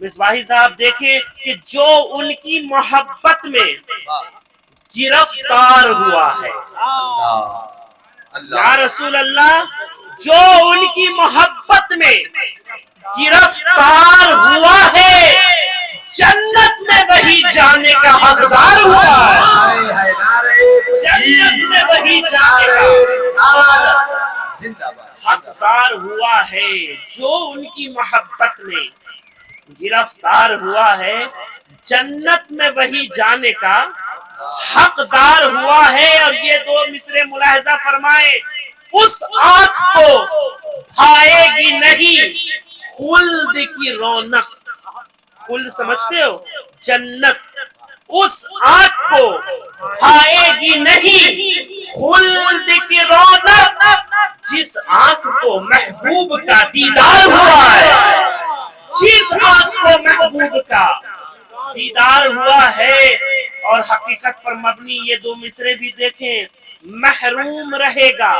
مصباحی صاحب دیکھیں کہ جو ان کی محبت میں گرفتار ہوا ہے، یا رسول اللہ، جو ان کی محبت میں گرفتار ہوا ہے جنت میں وہی جانے کا حقدار ہوا ہے، جنت میں وہی جانے کا حقدار ہوا ہے۔ جو ان کی محبت میں گرفتار ہوا ہے جنت میں وہی جانے کا حقدار ہوا ہے۔ اور یہ دو مصرے ملاحظہ فرمائے، اس آنکھ کو بھائے گی نہیں خلد کی رونق۔ خلد سمجھتے ہو؟ جنت۔ اس آنکھ کو بھائے گی نہیں خلد کی رونق جس آنکھ کو محبوب کا دیدار ہوا ہے، جس آنکھ کو محبوب کا دیدار ہوا ہے۔ اور حقیقت پر مبنی یہ دو مصرے بھی دیکھیں، محروم رہے گا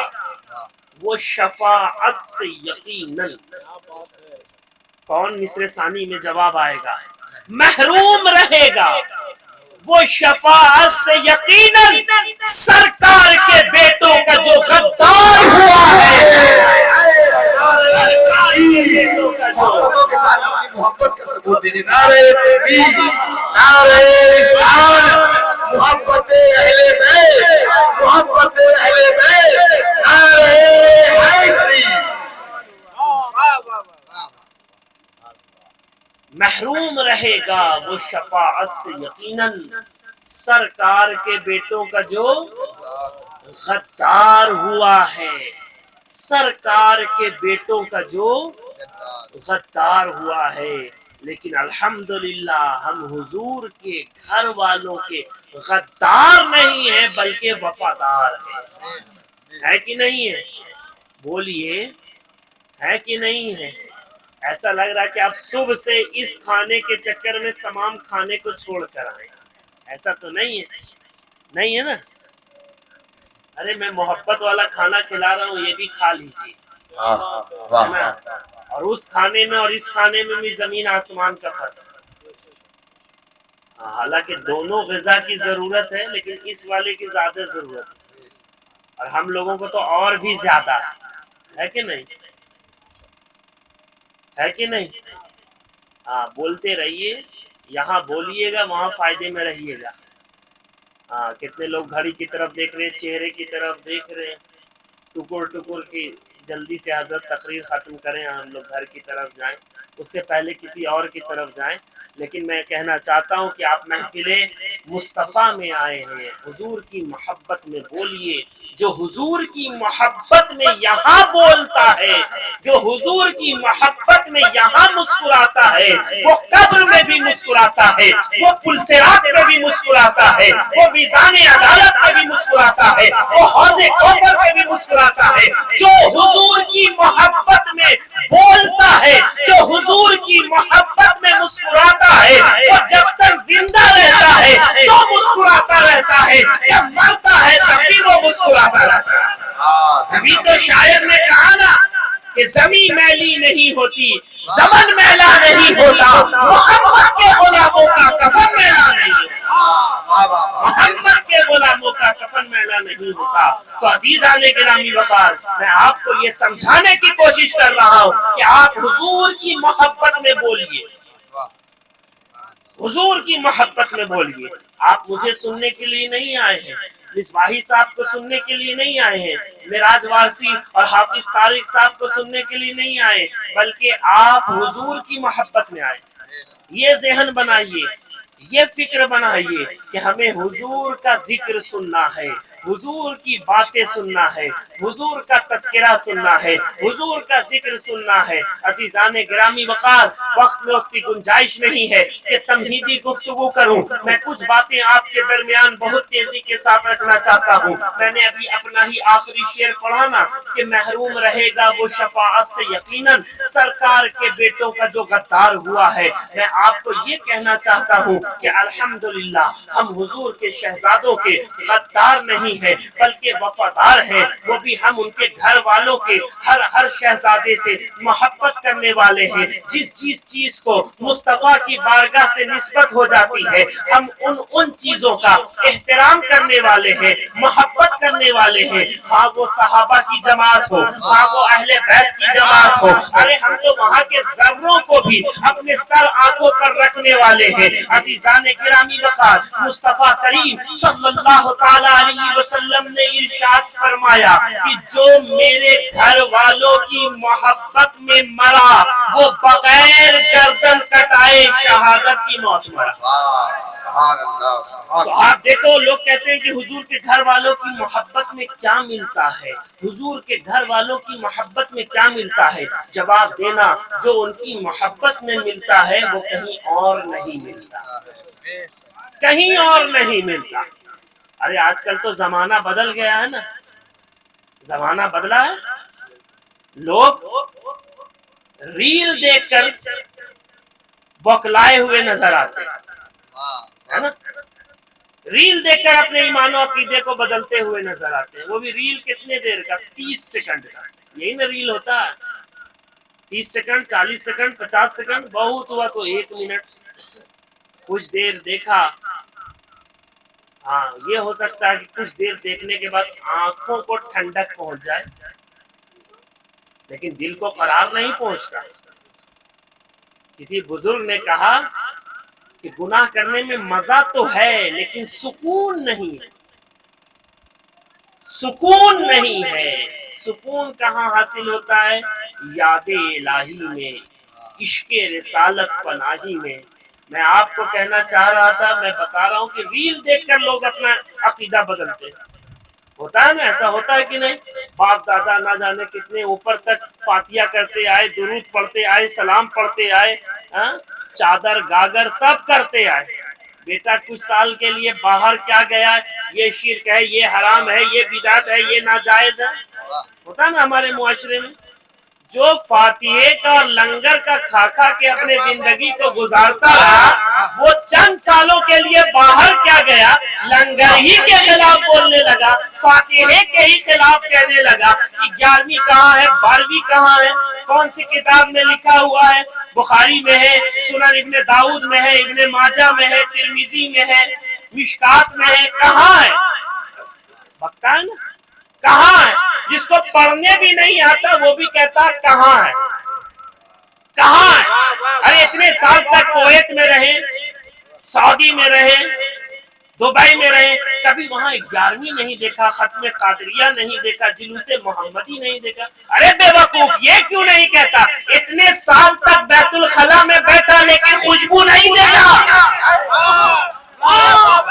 وہ شفاعت سے یقیناً۔ کون مصرے ثانی میں جواب آئے گا؟ محروم رہے گا وہ شفاعت سے یقیناً، سرکار کے بیٹوں کا جو غدار ہوا ہے، سرکار کے بیٹوں کا جو محبت کا ثبوت دیجیے۔ نعرہ تکبیر، نعرہ رسالت، محبت اہل بیت، محبت اہل بیت، نعرہ حیدری۔ محروم رہے گا وہ شفاعت سے یقیناً، سرکار کے بیٹوں کا جو غدار ہوا ہے، سرکار کے بیٹوں کا جو غدار ہوا ہے۔ لیکن الحمدللہ ہم حضور کے گھر والوں کے غدار نہیں ہیں بلکہ وفادار ہیں۔ ہے کہ نہیں ہے؟ بولیے، ہے کہ نہیں ہے؟ ایسا لگ رہا ہے کہ آپ صبح سے اس کھانے کے چکر میں تمام کھانے کو چھوڑ کر آئے، ایسا تو نہیں ہے؟ نہیں ہے نا؟ ارے میں محبت والا کھانا کھلا رہا ہوں، یہ بھی کھا لیجیے۔ اور اس کھانے میں اور اس کھانے میں بھی زمین آسمان کا فرق ہے۔ حالانکہ دونوں غذا کی ضرورت ہے لیکن اس والے کی زیادہ ضرورت ہے، اور ہم لوگوں کو تو اور بھی زیادہ ہے کہ نہیں؟ ہے کہ نہیں؟ ہاں بولتے رہیے، یہاں بولیے گا وہاں فائدے میں رہیے گا۔ ہاں کتنے لوگ گھڑی کی طرف دیکھ رہے ہیں، چہرے کی طرف دیکھ رہے ہیں، ٹکر ٹکر کی جلدی سے حضرت تقریر ختم کریں، ہم لوگ گھر کی طرف جائیں، اس سے پہلے کسی اور کی طرف جائیں۔ لیکن میں کہنا چاہتا ہوں کہ آپ محفل مصطفیٰ میں آئے ہیں، حضور کی محبت میں بولیے۔ جو حضور کی محبت میں یہاں بولتا ہے، جو حضور کی محبت میں یہاں مسکراتا ہے، وہ قبر میں بھی مسکراتا ہے، وہ پل صراط میں بھی مسکراتا ہے، وہ میزان عدالت میں بھی مسکراتا ہے، وہ حوض کوثر میں بھی مسکراتا ہے۔ جو حضور کی محبت میں بولتا ہے، جو حضور کی محبت میں مسکراتا ہے، وہ جب تک زندہ رہتا ہے تو مسکراتا رہتا ہے، جب مرتا ہے تب بھی وہ مسکراتا رہتا ہے۔ ابھی تو شاعر نے کہا نا کہ زمین میلی نہیں ہوتی، زمن میلا نہیں ہوتا، محمد کے غلاموں کا کفن میلا نہیں ہوتا، محمد کے غلاموں کا کفن میلا نہیں ہوتا۔ تو عزیزان گرامی وقار، میں آپ کو یہ سمجھانے کی کوشش کر رہا ہوں کہ آپ حضور کی محبت میں بولیے، حضور کی محبت میں بولیے۔ آپ مجھے سننے کے لیے نہیں آئے ہیں، مصباحی صاحب کو سننے کے لیے نہیں آئے ہیں، معراج وارسی اور حافظ طارق صاحب کو سننے کے لیے نہیں آئے، بلکہ آپ حضور کی محبت میں آئے۔ یہ ذہن بنائیے، یہ فکر بنائیے کہ ہمیں حضور کا ذکر سننا ہے، حضور کی باتیں سننا ہے، حضور کا تذکرہ سننا ہے، حضور کا ذکر سننا ہے۔ عزیزان گرامی وقار، وقت میں وقت کی گنجائش نہیں ہے کہ تمہیدی گفتگو کروں، میں کچھ باتیں آپ کے درمیان بہت تیزی کے ساتھ رکھنا چاہتا ہوں۔ میں نے ابھی اپنا ہی آخری شعر پڑھا نا کہ محروم رہے گا وہ شفاعت سے یقیناً، سرکار کے بیٹوں کا جو غدار ہوا ہے۔ میں آپ کو یہ کہنا چاہتا ہوں کہ الحمدللہ ہم حضور کے شہزادوں کے غدار نہیں نہیں ہے بلکہ وفادار ہیں، وہ بھی ہم ان کے گھر والوں کے ہر شہزادے سے محبت کرنے والے ہیں۔ جس چیز کو مصطفیٰ کی بارگاہ سے نسبت ہو جاتی ہے ہم ان چیزوں کا احترام کرنے والے ہیں، محبت کرنے والے ہیں، خواہ وہ صحابہ کی جماعت ہو، خواہ وہ اہل بیت کی جماعت ہو، ارے ہم تو وہاں کے ذروں کو بھی اپنے سر آنکھوں پر رکھنے والے ہیں۔ عزیزان گرامی وقار، مصطفیٰ کریم صلی اللہ تعالی علیہ وسلم نے ارشاد فرمایا کہ جو میرے گھر والوں کی محبت میں مرا وہ بغیر گردن کٹائے شہادت کی موت مرا۔ تو آپ دیکھو، لوگ کہتے ہیں کہ حضور کے گھر والوں کی محبت میں کیا ملتا ہے، حضور کے گھر والوں کی محبت میں کیا ملتا ہے؟ جواب دینا، جو ان کی محبت میں ملتا ہے وہ کہیں اور نہیں ملتا، کہیں اور نہیں ملتا۔ ارے آج کل تو زمانہ بدل گیا ہے نا، زمانہ بدلا ہے، لوگ ریل دیکھ کر بوکلائے ہوئے نظر آتے ہیں نا، ریل دیکھ کر اپنے ایمان و عقیدے کو بدلتے ہوئے نظر آتے ہیں۔ وہ بھی ریل کتنے دیر کا؟ 30 سیکنڈ کا، یہی نا ریل ہوتا ہے، 30 سیکنڈ، 40 سیکنڈ، 50 سیکنڈ، بہت ہوا تو 1 منٹ، کچھ دیر دیکھا۔ ہاں یہ ہو سکتا ہے کہ کچھ دیر دیکھنے کے بعد آنکھوں کو ٹھنڈک پہنچ جائے لیکن دل کو قرار نہیں پہنچتا۔ کسی بزرگ نے کہا کہ گناہ کرنے میں مزہ تو ہے لیکن سکون نہیں ہے، سکون نہیں ہے۔ سکون کہاں حاصل ہوتا ہے؟ یاد الہی میں، عشق رسالت پناہی میں۔ میں آپ کو کہنا چاہ رہا تھا، میں بتا رہا ہوں کہ ریل دیکھ کر لوگ اپنا عقیدہ بدلتے ہیں۔ ہوتا ہے نا، ایسا ہوتا ہے کہ نہیں؟ باپ دادا نہ جانے کتنے اوپر تک فاتحہ کرتے آئے، درود پڑھتے آئے، سلام پڑھتے آئے، چادر گاگر سب کرتے آئے، بیٹا کچھ سال کے لیے باہر کیا گیا، یہ شرک ہے، یہ حرام ہے، یہ بدعت ہے، یہ ناجائز ہے۔ ہوتا ہے نا ہمارے معاشرے میں، جو فاتحے کا اور لنگر کا کھا کھا کے اپنے زندگی کو گزارتا رہا وہ چند سالوں کے لیے باہر کیا گیا، لنگر ہی کے خلاف بولنے لگا، فاتحے کے ہی خلاف کہنے لگا کہ 11ویں کہاں ہے، 12ویں کہاں ہے، کون سی کتاب میں لکھا ہوا ہے؟ بخاری میں ہے، سنن ابن داؤد میں ہے، ابن ماجہ میں ہے، ترمذی میں ہے، مشکات میں ہے، کہاں ہے؟ بکتا ہے نا، کہاں ہے؟ جس کو پڑھنے بھی نہیں آتا وہ بھی کہتا کہاں ہے، کہاں ہے؟ ارے اتنے سال تک کویت میں رہے، سعودی میں رہے، دبئی میں رہے، کبھی وہاں 11ویں نہیں دیکھا، ختم قادریہ نہیں دیکھا، جلوس محمدی نہیں دیکھا۔ ارے بے وقوف، یہ کیوں نہیں کہتا اتنے سال تک بیت الخلا میں بیٹھا لیکن خوشبو نہیں دیکھا،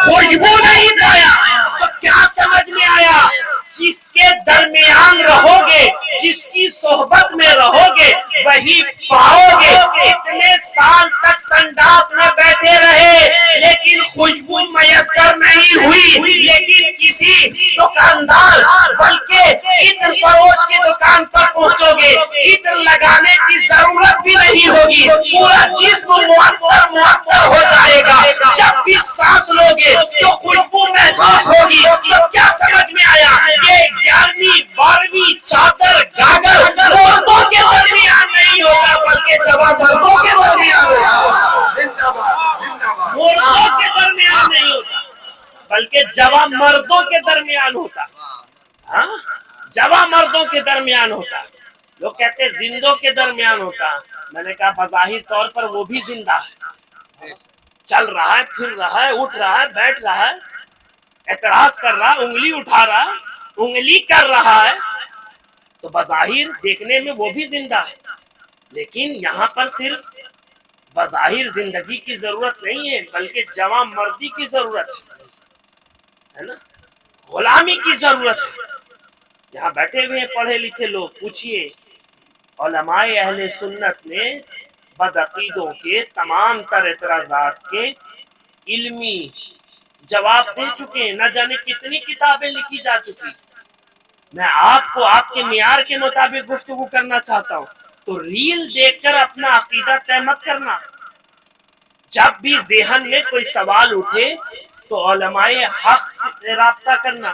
خوشبو نہیں پایا؟ تو کیا سمجھ میں آیا؟ جس کے درمیان رہو گے، جس کی صحبت میں رہو گے وہی پاؤ گے۔ اتنے سال تک سنڈاس میں بیٹھے رہے لیکن خوشبو میسر نہیں ہوئی، لیکن کسی دکاندار بلکہ عطر فروش کی دکان پر پہنچو گے، عطر لگانے کی ضرورت بھی نہیں ہوگی، پورا جسم معطر ہو جائے گا۔ جب بھی سانس لو گے تو خوشبو محسوس ہوگی۔ تو کیا سمجھ میں آیا؟ یہ 11ویں 12ویں چادر گاگر مردوں کے درمیان نہیں ہوگا بلکہ جوان مردوں کے درمیان ہوگا، مردوں کے درمیان نہیں ہوتا بلکہ جوان مردوں کے درمیان ہوتا، جوان مردوں کے درمیان ہوتا۔ لوگ کہتے ہیں زندوں کے درمیان ہوتا، میں نے کہا بظاہر طور پر وہ بھی زندہ ہے، چل رہا ہے، پھر رہا ہے، اٹھ رہا ہے، بیٹھ رہا ہے، اعتراض کر رہا، انگلی اٹھا رہا، انگلی کر رہا ہے، تو بظاہر دیکھنے میں وہ بھی زندہ ہے۔ لیکن یہاں پر صرف بظاہر زندگی کی ضرورت نہیں ہے بلکہ جوان مردی کی ضرورت ہے نا، غلامی کی ضرورت ہے۔ یہاں بیٹھے ہوئے ہیں پڑھے لکھے لوگ، پوچھئے علماء اہل سنت نے بدعقیدوں کے تمام تر اعتراضات کے علمی جواب دے چکے ہیں، نہ جانے کتنی کتابیں لکھی جا چکی۔ میں آپ کو آپ کے معیار کے مطابق گفتگو کرنا چاہتا ہوں، تو ریل دیکھ کر اپنا عقیدہ طے مت کرنا۔ جب بھی ذہن میں کوئی سوال اٹھے تو علماء حق سے رابطہ کرنا،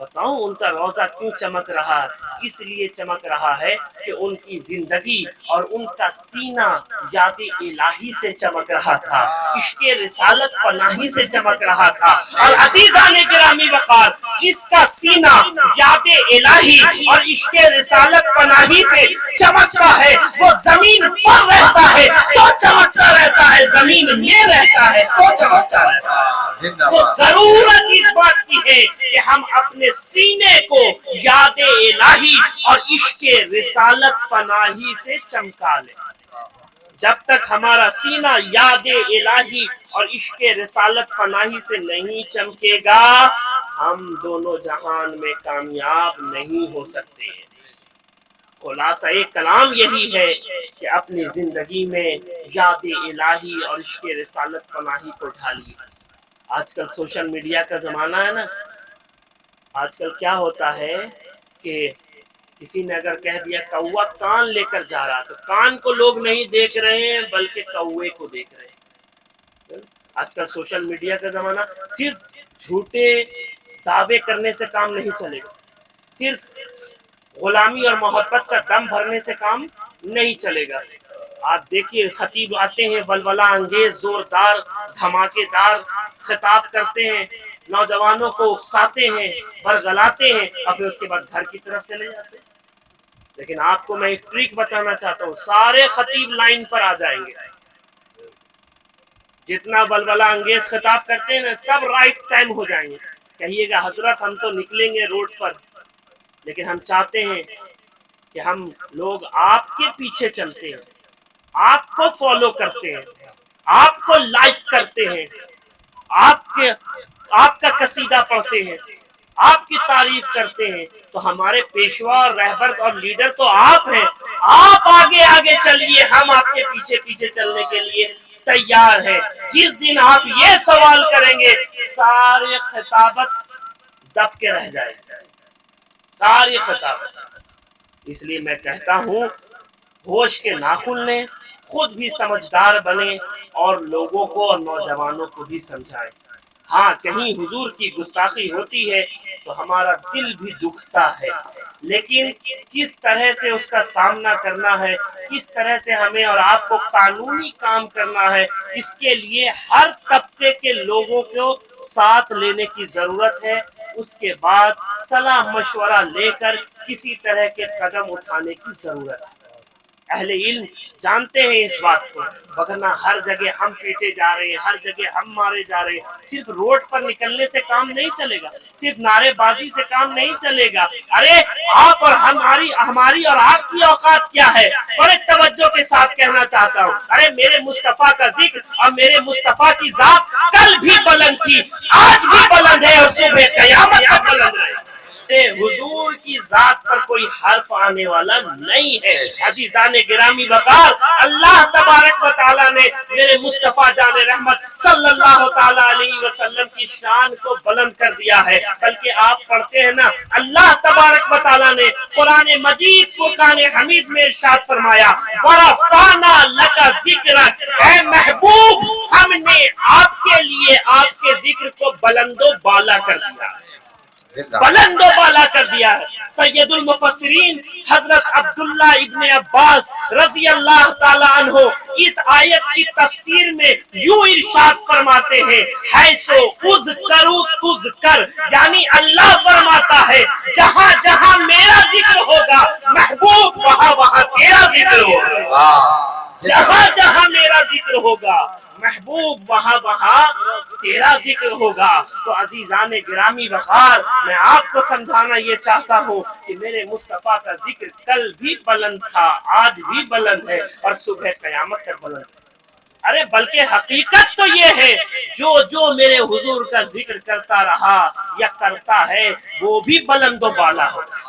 بتاؤں ان کا روزہ کیوں چمک رہا؟ اس لیے چمک رہا ہے کہ ان کی زندگی اور ان کا سینہ یاد الہی سے چمک رہا تھا، عشق رسالت پناہی سے چمک رہا تھا۔ اور عزیزان گرامی وقار، جس کا سینہ یاد الہی اور عشق رسالت پناہی سے چمکتا ہے وہ زمین پر رہتا ہے تو چمکتا رہتا ہے، زمین میں رہتا ہے تو چمکتا رہتا ہے۔ تو ضرورت اس بات کی ہے کہ ہم اپنے سینے کو یاد الہی اور عشق رسالت پناہی سے چمکا لیں۔ جب تک ہمارا سینہ یاد الہی اور عشق رسالت پناہی سے نہیں چمکے گا، ہم دونوں جہان میں کامیاب نہیں ہو سکتے ہیں۔ خلاصہ کلام یہی ہے کہ اپنی زندگی میں یاد الہی اور عشق رسالت پناہی کو ڈھالیے۔ آج کل سوشل میڈیا کا زمانہ ہے نا، آج کل کیا ہوتا ہے کہ کسی نے اگر کہہ دیا کوا کان لے کر جا رہا، تو کان کو لوگ نہیں دیکھ رہے ہیں بلکہ کوے کو دیکھ رہے ہیں۔ آج کل سوشل میڈیا کا زمانہ، صرف جھوٹے دعوے کرنے سے کام نہیں چلے گا، صرف غلامی اور محبت کا دم بھرنے سے کام نہیں چلے گا۔ آپ دیکھیے خطیب آتے ہیں، ولولہ انگیز زوردار دھماکے دار خطاب کرتے ہیں، نوجوانوں کو اکساتے ہیں، برگلاتے ہیں، اور پھر اس کے بعد گھر کی طرف چلے جاتے ہیں۔ لیکن آپ کو میں ایک ٹرک بتانا چاہتا ہوں، سارے خطیب لائن پر آ جائیں گے، جتنا ولولہ انگیز خطاب کرتے ہیں نا سب رائٹ ٹائم ہو جائیں گے۔ کہیے گا حضرت ہم تو نکلیں گے روڈ پر، لیکن ہم چاہتے ہیں کہ ہم لوگ آپ کے پیچھے چلتے ہیں، آپ کو فالو کرتے ہیں، آپ کو لائک کرتے ہیں، آپ کا قصیدہ پڑھتے ہیں، آپ کی تعریف کرتے ہیں۔ تو ہمارے پیشوا اور رہبر اور لیڈر تو آپ ہیں، آپ آگے آگے چلیے، ہم آپ کے پیچھے پیچھے چلنے کے لیے تیار ہیں۔ جس دن آپ یہ سوال کریں گے سارے خطابت دب کے رہ جائے گی، ساری خطابت۔ اس لیے میں کہتا ہوں ہوش کے ناخن لیں، خود بھی سمجھدار بنیں اور لوگوں کو اور نوجوانوں کو بھی سمجھائیں۔ ہاں کہیں حضور کی گستاخی ہوتی ہے تو ہمارا دل بھی دکھتا ہے، لیکن کس طرح سے اس کا سامنا کرنا ہے، کس طرح سے ہمیں اور آپ کو قانونی کام کرنا ہے، اس کے لیے ہر طبقے کے لوگوں کو ساتھ لینے کی ضرورت ہے۔ اس کے بعد صلاح مشورہ لے کر کسی طرح کے قدم اٹھانے کی ضرورت ہے۔ اہل علم جانتے ہیں اس بات کو، وگرنہ ہر جگہ ہم پیٹے جا رہے ہیں، ہر جگہ ہم مارے جا رہے ہیں۔ صرف روڈ پر نکلنے سے کام نہیں چلے گا، صرف نعرے بازی سے کام نہیں چلے گا۔ ارے آپ اور ہماری اور آپ کی اوقات کیا ہے؟ بڑے توجہ کے ساتھ کہنا چاہتا ہوں، ارے میرے مصطفیٰ کا ذکر اور میرے مصطفیٰ کی ذات کل بھی بلند تھی، آج بھی بلند ہے اور صبح قیامت تک بلند رہے گی۔ حضور کی ذات پر کوئی حرف آنے والا نہیں ہے۔ عزیزان گرامی وقار، اللہ تبارک و تعالیٰ نے میرے مصطفیٰ جان رحمت صلی اللہ تعالیٰ علیہ وسلم کی شان کو بلند کر دیا ہے۔ بلکہ آپ پڑھتے ہیں نا، اللہ تبارک و تعالیٰ نے قرآن مجید فرقان حمید میں ارشاد فرمایا، وَرَفَعْنَا لَكَ ذِكْرَكَ، اے محبوب ہم نے آپ کے لیے آپ کے ذکر کو بلند و بالا کر دیا، بلند و بالا کر دیا ہے۔ سید المفسرین حضرت عبداللہ ابن عباس رضی اللہ تعالی عنہ اس آیت کی تفسیر میں یوں ارشاد فرماتے ہیں، حیث اذکر تذکر، یعنی اللہ فرماتا ہے جہاں جہاں میرا ذکر ہوگا محبوب وہاں وہاں تیرا ذکر ہوگا، جہاں جہاں میرا ذکر ہوگا محبوب وہاں وہاں تیرا ذکر ہوگا۔ تو عزیزان گرامی وقار، میں آپ کو سمجھانا یہ چاہتا ہوں کہ میرے مصطفیٰ کا ذکر کل بھی بلند تھا، آج بھی بلند ہے اور صبح قیامت تک بلند ہے۔ ارے بلکہ حقیقت تو یہ ہے جو میرے حضور کا ذکر کرتا رہا یا کرتا ہے وہ بھی بلند و بالا ہوگا۔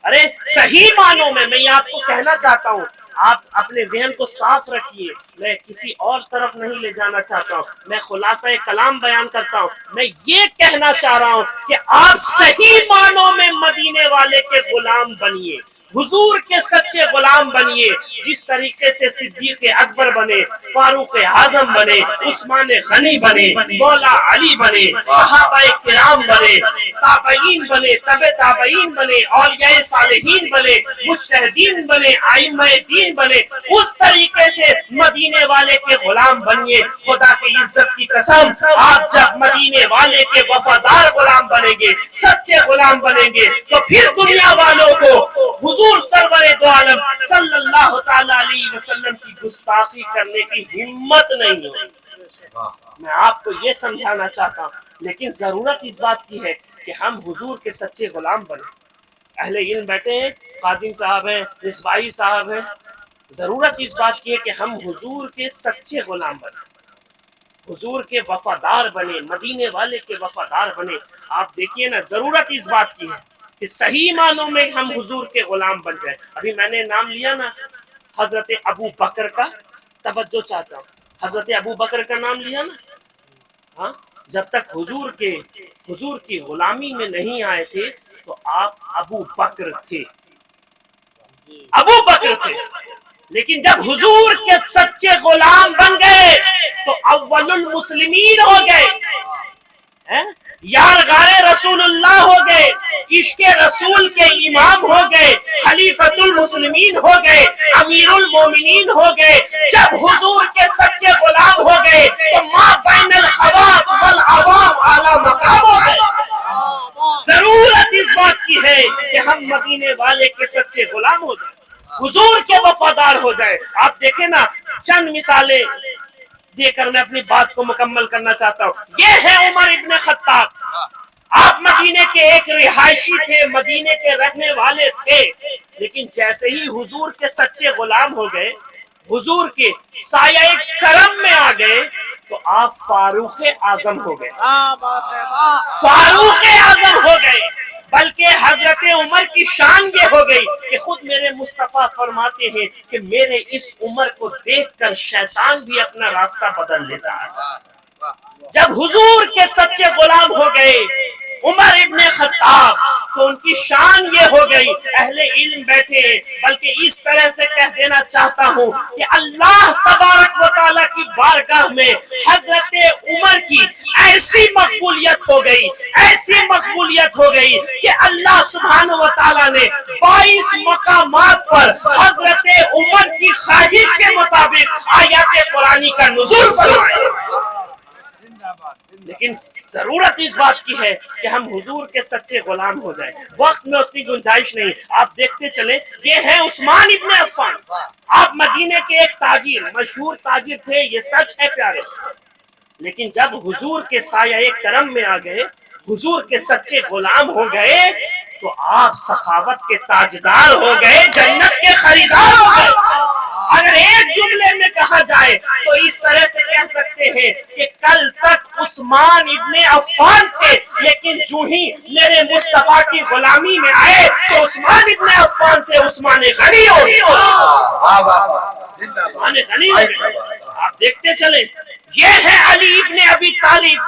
ارے صحیح معنوں میں یہ آپ کو کہنا چاہتا ہوں، آپ اپنے ذہن کو صاف رکھیے، میں کسی اور طرف نہیں لے جانا چاہتا ہوں، میں خلاصہ کلام بیان کرتا ہوں۔ میں یہ کہنا چاہ رہا ہوں کہ آپ صحیح معنوں میں مدینے والے کے غلام بنیے، حضور کے سچے غلام بنیے، جس طریقے سے صدیق اکبر بنے، فاروق اعظم بنے، عثمان غنی بنے، مولا علی بنے، صحابہ کرام بنے، تابعین بنے، تبع تابعین بنے، اولیاء صالحین بنے، مجتہدین بنے، ائمہ دین بنے، اس طریقے سے مدینے والے کے غلام بنیے۔ خدا کی عزت کی قسم، آپ جب مدینے والے کے وفادار غلام بنیں گے، سچے غلام بنیں گے، تو پھر دنیا والوں کو حضور سرور دو عالم صلی اللہ تعالی علیہ وسلم کی گستاخی کرنے کی ہمت نہیں ہوگی۔ میں آپ کو یہ سمجھانا چاہتا ہوں، لیکن ضرورت اس بات کی ہے کہ ہم حضور کے سچے غلام بنیں۔ اہل علم بیٹھے ہیں، قاظم صاحب ہیں، مصباحی صاحب ہیں، ضرورت اس بات کی ہے کہ ہم حضور کے سچے غلام بنیں، حضور کے وفادار بنے، مدینے والے کے وفادار بنے۔ آپ دیکھیے نا، ضرورت اس بات کی ہے کہ صحیح معنوں میں ہم حضور کے غلام بن جائیں۔ ابھی میں نے نام لیا نا حضرت ابو بکر کا، توجہ چاہتا ہوں، حضرت ابو بکر کا نام لیا نا، ہاں، جب تک حضور کی غلامی میں نہیں آئے تھے تو آپ ابو بکر تھے، ابو بکر تھے، لیکن جب حضور کے سچے غلام بن گئے تو اول المسلمین ہو گئے، یارغار رسول اللہ ہو گئے، عشق رسول کے امام ہو گئے، خلیفۃ المسلمین ہو گئے، امیر المومنین ہو گئے۔ جب حضور کے سچے غلام ہو گئے تو ما بین الخواص والعوام اعلی مقام ہو گئے۔ ضرورت اس بات کی ہے کہ ہم مدینے والے کے سچے غلام ہو جائیں، حضور کے وفادار ہو جائیں۔ آپ دیکھیں نا، چند مثالیں دے کر میں اپنی بات کو مکمل کرنا چاہتا ہوں۔ یہ ہے عمر ابن خطاب، آپ مدینے کے ایک رہائشی تھے، مدینے کے رہنے والے تھے، لیکن جیسے ہی حضور کے سچے غلام ہو گئے، حضور کے سایہ کرم میں آ گئے، تو آپ فاروق اعظم ہو گئے، فاروق اعظم ہو گئے۔ بلکہ حضرت عمر کی شان یہ ہو گئی کہ خود میرے مصطفیٰ فرماتے ہیں کہ میرے اس عمر کو دیکھ کر شیطان بھی اپنا راستہ بدل لیتا ہے۔ جب حضور کے سچے غلام ہو گئے عمر ابن خطاب تو ان کی شان یہ ہو گئی، اہل علم بیٹھے ہیں، بلکہ اس طرح سے کہہ دینا چاہتا ہوں کہ اللہ تبارک و تعالیٰ کی بارگاہ میں حضرت عمر کی ایسی مقبولیت ہو گئی، ایسی مقبولیت ہو گئی کہ اللہ سبحانہ و تعالیٰ نے 22 مقامات پر حضرت عمر کی خواہش کے مطابق آیات قرآنی کا نزول فرمایا۔ لیکن ضرورت اس بات کی ہے کہ ہم حضور کے سچے غلام ہو جائیں۔ وقت میں اتنی گنجائش نہیں، آپ دیکھتے چلیں۔ یہ ہے عثمان ابن عفان، آپ مدینے کے ایک تاجر، مشہور تاجر تھے، یہ سچ ہے پیارے، لیکن جب حضور کے سایہ کرم میں آ گئے، حضور کے سچے غلام ہو گئے، تو آپ سخاوت کے تاجدار ہو گئے، جنت کے خریدار ہو گئے۔ اگر ایک جملے میں کہا جائے تو اس طرح سے کہہ سکتے ہیں کہ کل تک عثمان ابن عفان تھے، لیکن جو ہی میرے مصطفیٰ کی غلامی میں آئے تو عثمان ابن عفان سے عثمان غنی ہو گئے، عثمان غنی ہو گئے۔ آپ دیکھتے چلیں، یہ ہے علی ابن ابی طالب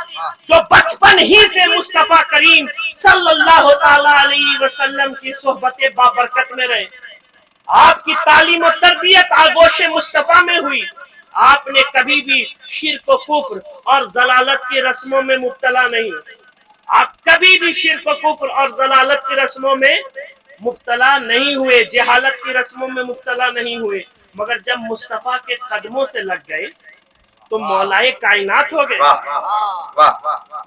جو بچپن ہی سے مصطفیٰ کریم صلی اللہ تعالی علیہ وسلم کی صحبت بابرکت میں رہے، آپ کی تعلیم و تربیت آغوش مصطفیٰ میں ہوئی، آپ نے کبھی بھی شرک و کفر اور ضلالت کی رسموں میں مبتلا نہیں، آپ کبھی بھی شرک و کفر اور ضلالت کی رسموں میں مبتلا نہیں ہوئے، جہالت کی رسموں میں مبتلا نہیں ہوئے، مگر جب مصطفیٰ کے قدموں سے لگ گئے تو مولائے کائنات ہو گئے،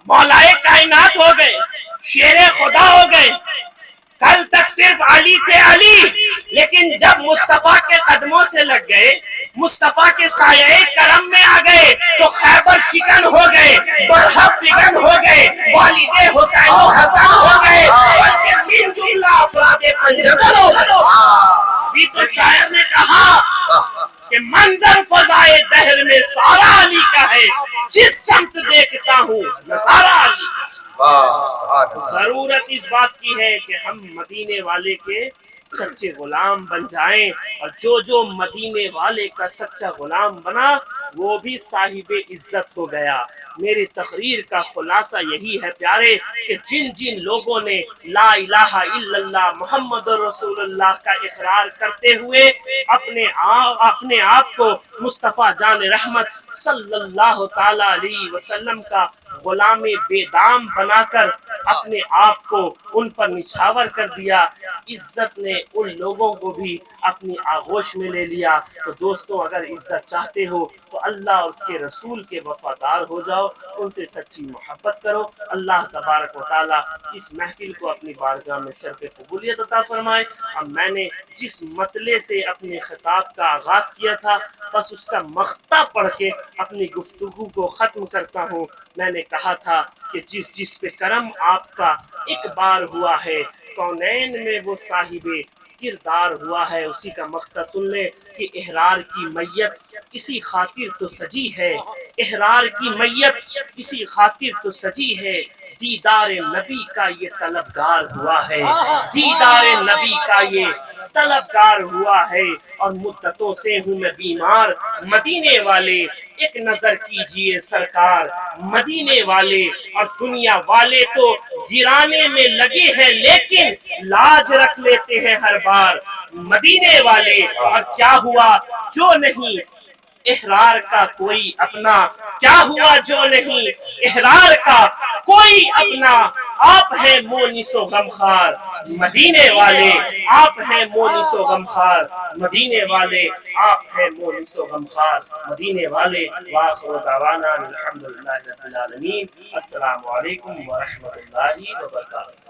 مولائے کائنات ہو گئے، شیر خدا ہو گئے۔ کل تک صرف علی تھے علی، لیکن جب مصطفیٰ کے قدموں سے لگ گئے، مصطفیٰ کے سایہ کرم میں آ گئے تو خیبر شکن ہو گئے، برحق فکن ہو گئے، والد حسین و حسن ہو گئے، بلکہ من جملہ افراد پنجگر ہو گئے۔ ابھی تو شاعر نے کہا کہ منظر فضائے دہر میں سارا علی کا ہے، جس سمت دیکھتا ہوں نظارہ علی کا۔ ضرورت اس بات کی ہے کہ ہم مدینے والے کے سچے غلام بن جائیں، اور جو مدینے والے کا سچا غلام بنا وہ بھی صاحب عزت ہو گیا۔ میری تقریر کا خلاصہ یہی ہے پیارے کہ جن لوگوں نے لا الہ الا اللہ محمد رسول اللہ کا اقرار کرتے ہوئے اپنے آپ کو مصطفیٰ جان رحمت صلی اللہ تعالی علیہ وسلم کا غلام بے دام بنا کر اپنے آپ کو ان پر نچھاور کر دیا، عزت نے ان لوگوں کو بھی اپنی آغوش میں لے لیا۔ تو دوستوں، اگر عزت چاہتے ہو تو اللہ اور اس کے رسول کے وفادار ہو جاؤ، ان سے سچی محبت کرو۔ اللہ تبارک و تعالیٰ اس محفل کو اپنی بارگاہ میں شرف قبولیت عطا فرمائے۔ اب میں نے جس مطلع سے اپنے خطاب کا آغاز کیا تھا، بس اس کا مقطع پڑھ کے اپنی گفتگو کو ختم کرتا ہوں۔ میں نے کہا تھا کہ جس پہ کرم آپ کا ایک بار ہوا ہے، کونین میں وہ صاحب کردار ہوا ہے۔ اسی کا مقطع سن لیں کہ احرار کی میت اسی خاطر تو سجی ہے، احرار کی میت اسی خاطر تو سجی ہے، دیدار نبی کا یہ طلبگار ہوا ہے، دیدار نبی کا یہ طلبگار ہوا ہے، اور مدتوں سے ہوں میں بیمار، مدینے والے ایک نظر کیجئے سرکار، مدینے والے اور دنیا والے تو گرانے میں لگے ہیں لیکن لاج رکھ لیتے ہیں ہر بار، مدینے والے اور کیا ہوا جو نہیں احرار کا کوئی اپنا، کیا ہوا جو نہیں احرار کا کوئی اپنا، آپ ہیں مونس و غمخوار مدینے والے، آپ ہیں مونس و غمخوار مدینے والے، آپ ہیں مونس و غمخوار مدینے والے۔ وآخر دعوانا الحمدللہ رب العالمین۔ السلام علیکم ورحمۃ اللہ وبرکاتہ۔